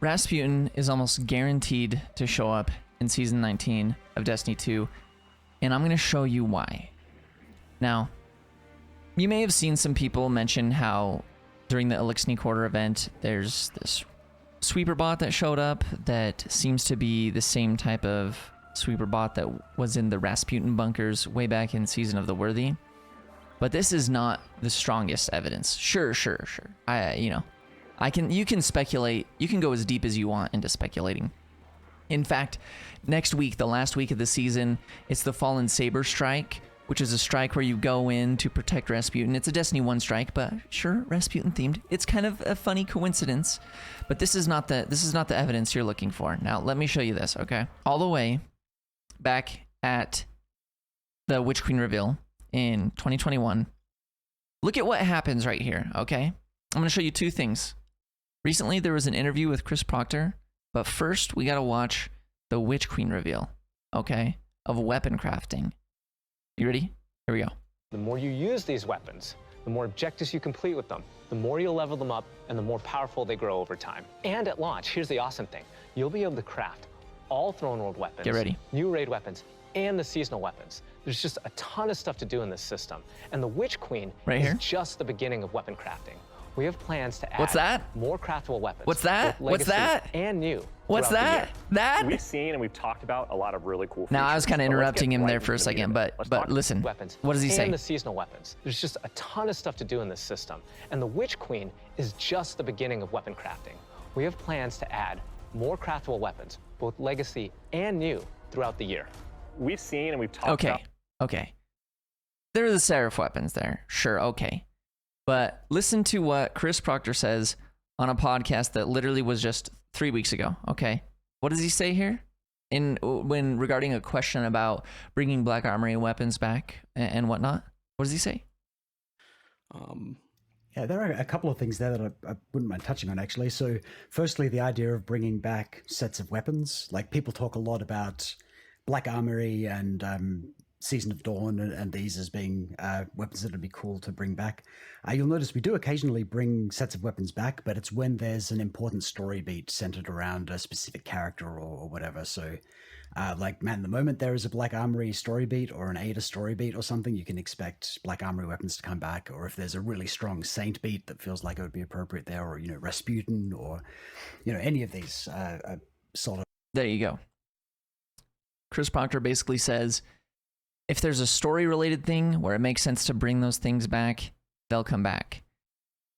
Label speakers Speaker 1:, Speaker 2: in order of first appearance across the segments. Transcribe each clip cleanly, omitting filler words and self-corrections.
Speaker 1: Rasputin is almost guaranteed to show up in Season 19 of Destiny 2, and I'm going to show you why. Now, you may have seen some people mention how during the Elixir Quarter event, there's this sweeper bot that showed up that seems to be the same type of sweeper bot that was in the Rasputin bunkers way back in Season of the Worthy. But this is not the strongest evidence. Sure. You can speculate. You can go as deep as you want into speculating. In fact, next week, the last week of the season, it's the Fallen Saber strike, which is a strike where you go in to protect Rasputin. It's a Destiny 1 strike, but sure, Rasputin themed. It's kind of a funny coincidence, but this is not the evidence you're looking for. Now, let me show you this, okay? All the way back at the Witch Queen reveal in 2021. Look at what happens right here, okay? I'm going to show you two things. Recently, there was an interview with Chris Proctor, but first, we got to watch the Witch Queen reveal, okay, of weapon crafting. You ready? Here we go.
Speaker 2: The more you use these weapons, the more objectives you complete with them, the more you'll level them up, and the more powerful they grow over time. And at launch, here's the awesome thing. You'll be able to craft all Throne World weapons,
Speaker 1: get ready,
Speaker 2: new raid weapons, and the seasonal weapons. There's just a ton of stuff to do in this system. And the Witch Queen is just the beginning of weapon crafting. We have plans to add more craftable weapons.
Speaker 1: What's that? What's that?
Speaker 2: And new.
Speaker 1: What's that? That?
Speaker 3: We've seen and we've talked about a lot of really cool features.
Speaker 1: Now, I was kind of interrupting him there for a second, but listen,
Speaker 2: weapons,
Speaker 1: what does he say?
Speaker 2: And the seasonal weapons. There's just a ton of stuff to do in this system. And the Witch Queen is just the beginning of weapon crafting. We have plans to add more craftable weapons, both legacy and new, throughout the year.
Speaker 3: We've seen and we've talked about...
Speaker 1: Okay. There are the Seraph weapons there. Sure, okay. But listen to what Chris Proctor says on a podcast that literally was just 3 weeks ago, okay? What does he say here? When regarding a question about bringing Black Armory weapons back and whatnot, what does he say?
Speaker 4: Yeah, there are a couple of things there that I wouldn't mind touching on, actually. So firstly, the idea of bringing back sets of weapons. Like, people talk a lot about Black Armory and Season of Dawn and these as being weapons that would be cool to bring back. You'll notice we do occasionally bring sets of weapons back, but it's when there's an important story beat centered around a specific character or whatever. So like Man in the Moment, there is a Black Armory story beat or an Ada story beat or something. You can expect Black Armory weapons to come back. Or if there's a really strong Saint beat that feels like it would be appropriate there, or, Rasputin, or, any of these sort of...
Speaker 1: There you go. Chris Proctor basically says, if there's a story-related thing where it makes sense to bring those things back, they'll come back.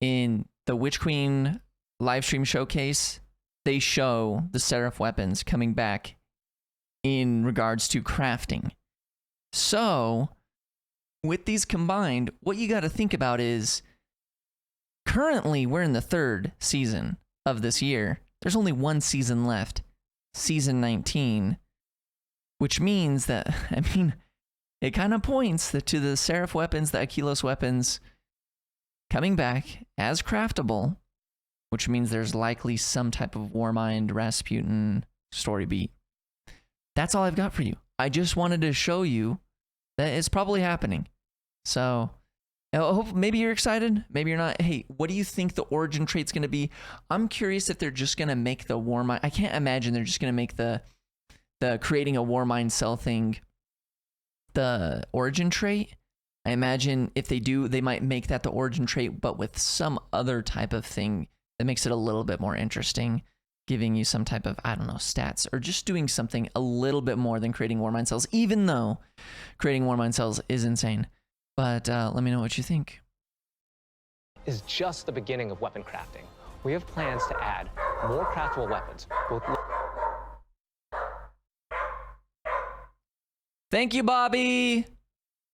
Speaker 1: In the Witch Queen livestream showcase, they show the Seraph weapons coming back in regards to crafting. So, with these combined, what you got to think about is, currently we're in the 3rd season of this year. There's only one season left, Season 19, which means that, it kind of points to the Seraph weapons, the Ikeos weapons, coming back as craftable, which means there's likely some type of Warmind, Rasputin story beat. That's all I've got for you. I just wanted to show you that it's probably happening. So, maybe you're excited, maybe you're not. Hey, what do you think the origin trait's going to be? I'm curious if they're just going to make the Warmind... I can't imagine they're just going to make the creating a Warmind cell thing the origin trait. I imagine if they do, they might make that the origin trait, but with some other type of thing that makes it a little bit more interesting, giving you some type of, I don't know, stats, or just doing something a little bit more than creating Warmind cells, even though creating Warmind cells is insane. But let me know what you think.
Speaker 2: Is just the beginning of weapon crafting. We have plans to add more craftable weapons, both...
Speaker 1: Thank you, Bobby.